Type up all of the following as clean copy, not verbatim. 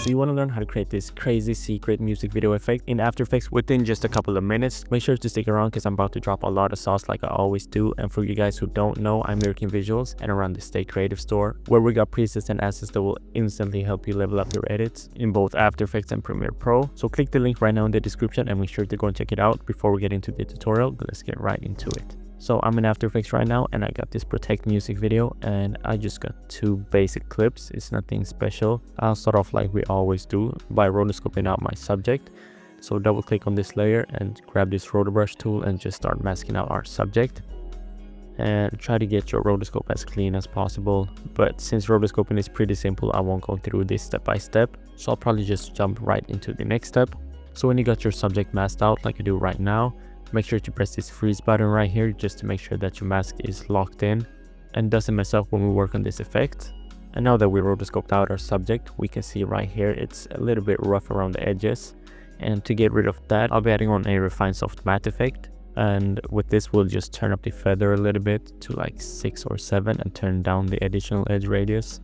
Do you want to learn how to create this crazy secret music video effect in After Effects within just a couple of minutes? Make sure to stick around because I'm about to drop a lot of sauce like I always do. And for you guys who don't know, I'm LurkingVisuals and I run the StayCreative store, where we got presets and assets that will instantly help you level up your edits in both After Effects and Premiere Pro. So click the link right now in the description and make sure to go and check it out before we get into the tutorial. But let's get right into it. So I'm in After Effects right now and I got this Protect music video and I just got two basic clips. It's nothing special. I'll start off like we always do by rotoscoping out my subject. So double click on this layer and grab this rotor brush tool and just start masking out our subject. And try to get your rotoscope as clean as possible. But since rotoscoping is pretty simple, I won't go through this step by step. So I'll probably just jump right into the next step. So when you got your subject masked out like I do right now, make sure to press this freeze button right here just to make sure that your mask is locked in and doesn't mess up when we work on this effect. And now that we rotoscoped out our subject, we can see right here it's a little bit rough around the edges. And to get rid of that, I'll be adding on a Refine Soft Matte effect. And with this, we'll just turn up the feather a little bit to like 6 or 7 and turn down the additional edge radius.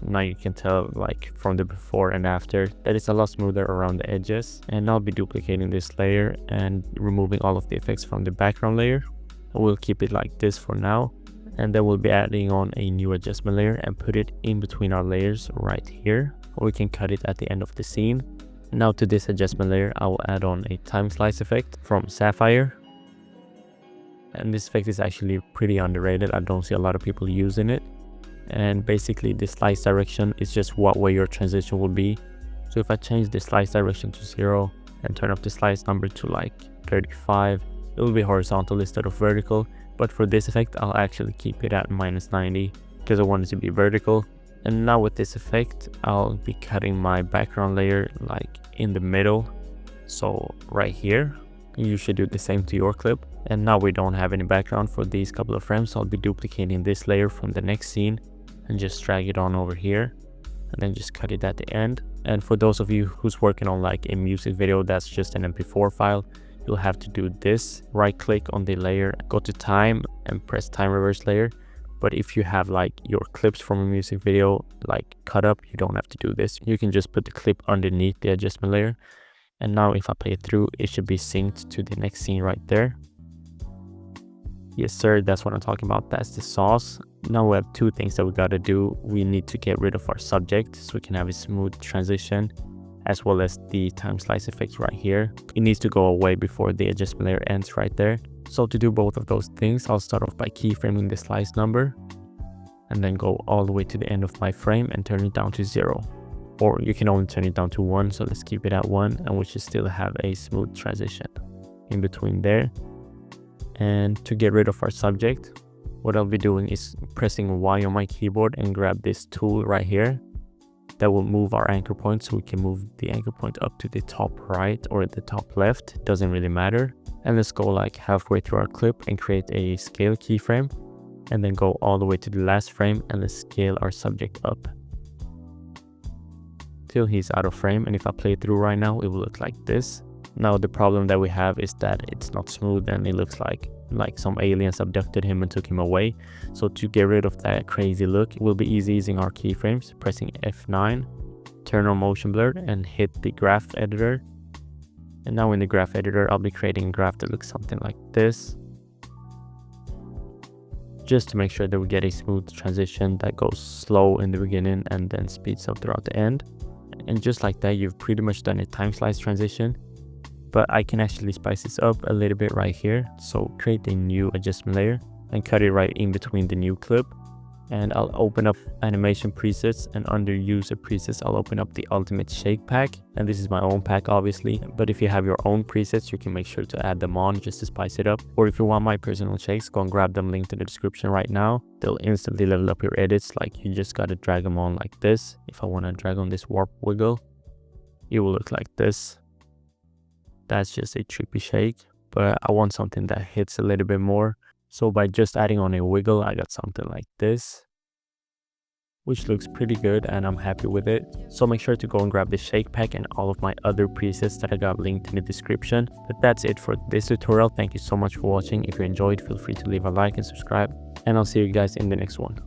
Now you can tell like from the before and after that it's a lot smoother around the edges. And I'll be duplicating this layer and removing all of the effects from the background layer. We'll keep it like this for now. And then we'll be adding on a new adjustment layer and put it in between our layers right here. Or we can cut it at the end of the scene. Now to this adjustment layer, I will add on a time slice effect from Sapphire. And this effect is actually pretty underrated. I don't see a lot of people using it. And basically the slice direction is just what way your transition will be. So if I change the slice direction to 0 and turn up the slice number to like 35, it will be horizontal instead of vertical. But for this effect, I'll actually keep it at -90 because I want it to be vertical. And now with this effect, I'll be cutting my background layer like in the middle. So right here, you should do the same to your clip. And now we don't have any background for these couple of frames. So I'll be duplicating this layer from the next scene and just drag it on over here and then just cut it at the end. And for those of you who's working on like a music video that's just an MP4 file, you'll have to do this. Right click on the layer, go to time and press time reverse layer. But if you have like your clips from a music video like cut up, you don't have to do this. You can just put the clip underneath the adjustment layer. And now if I play it through, it should be synced to the next scene right there. Yes sir, that's what I'm talking about. That's the sauce. Now we have two things that we gotta do. We need to get rid of our subject so we can have a smooth transition, as well as the time slice effect right here. It needs to go away before the adjustment layer ends right there. So to do both of those things, I'll start off by keyframing the slice number and then go all the way to the end of my frame and turn it down to 0. Or you can only turn it down to 1, so let's keep it at 1 and we should still have a smooth transition in between there. And to get rid of our subject, what I'll be doing is pressing Y on my keyboard and grab this tool right here that will move our anchor point, so we can move the anchor point up to the top right or the top left, doesn't really matter. And let's go like halfway through our clip and create a scale keyframe and then go all the way to the last frame and let's scale our subject up till he's out of frame. And if I play it through right now, it will look like this. Now the problem that we have is that it's not smooth and it looks like some aliens abducted him and took him away. So to get rid of that crazy look, it will be easy using our keyframes, pressing F9, turn on motion blur and hit the graph editor. And now in the graph editor, I'll be creating a graph that looks something like this, just to make sure that we get a smooth transition that goes slow in the beginning and then speeds up throughout the end. And just like that, you've pretty much done a time slice transition. But I can actually spice this up a little bit right here. So create a new adjustment layer and cut it right in between the new clip. And I'll open up animation presets, and under user presets, I'll open up the ultimate shake pack. And this is my own pack obviously, but if you have your own presets, you can make sure to add them on just to spice it up. Or if you want my personal shakes, go and grab them, linked in the description right now. They'll instantly level up your edits. Like you just gotta drag them on like this. If I wanna drag on this warp wiggle, it will look like this. That's just a trippy shake, but I want something that hits a little bit more. So by just adding on a wiggle, I got something like this, which looks pretty good and I'm happy with it. So make sure to go and grab the shake pack and all of my other presets that I got linked in the description. But that's it for this tutorial. Thank you so much for watching. If you enjoyed, feel free to leave a like and subscribe, and I'll see you guys in the next one.